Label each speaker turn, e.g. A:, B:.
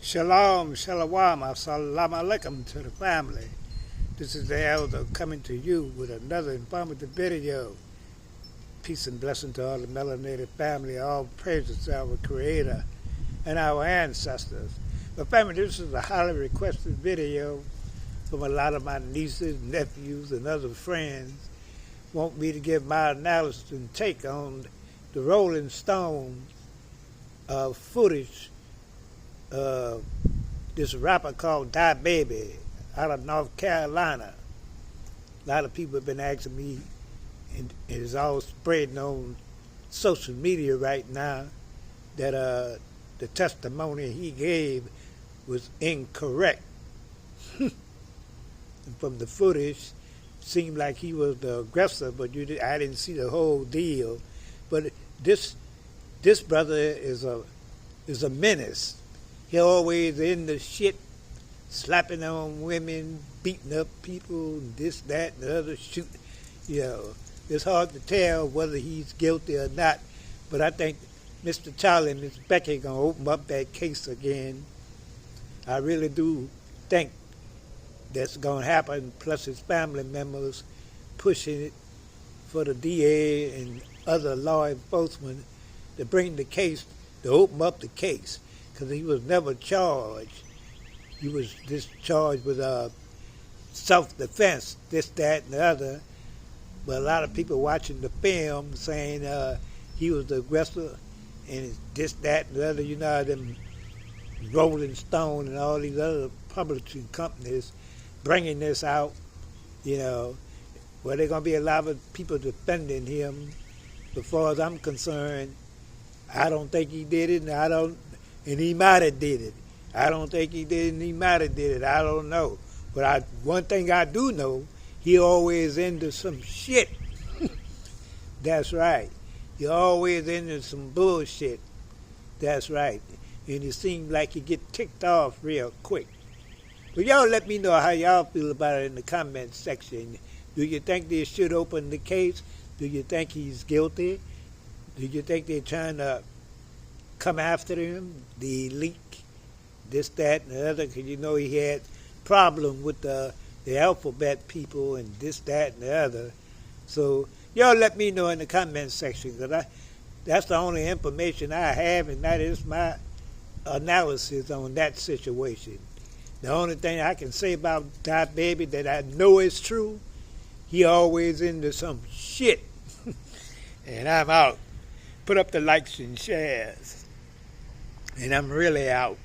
A: Shalom, shalom, assalamu alaikum to the family. This is the elder coming to you with another informative video. Peace and blessing to all the melanated family, all praises to our Creator and our ancestors. But family, this is a highly requested video from a lot of my nieces, nephews, and other friends. Want me to give my analysis and take on the Rolling Stones footage this rapper called Die Baby out of North Carolina. A lot of people have been asking me, and it's all spreading on social media right now, that the testimony he gave was incorrect. From the footage, seemed like he was the aggressor, but I didn't see the whole deal. But this brother is a menace. He always in the shit, slapping on women, beating up people, and this, that, and the other, shooting. It's hard to tell whether he's guilty or not. But I think Mr. Charlie and Miss Becky gonna open up that case again. I really do think that's gonna happen. Plus his family members pushing it for the DA and other law enforcement to bring the case, to open up the case. Because he was never charged. He was just charged with self-defense, this, that, and the other. But a lot of people watching the film saying he was the aggressor and this, that, and the other. You know, them Rolling Stone and all these other publishing companies bringing this out, well, there's going to be a lot of people defending him. As far as I'm concerned, I don't think he did it, and he might have did it. I don't think he did it, and he might have did it. I don't know. But one thing I do know, he always into some shit. That's right. He always into some bullshit. That's right. And it seems like he get ticked off real quick. But y'all let me know how y'all feel about it in the comment section. Do you think they should open the case? Do you think he's guilty? Do you think they're trying to come after him, the elite, this, that, and the other? Because he had problem with the alphabet people and this, that, and the other. So y'all let me know in the comment section, because that's the only information I have, and that is my analysis on that situation. The only thing I can say about Die Baby that I know is true, he always into some shit. And I'm out. Put up the likes and shares. And I'm really out.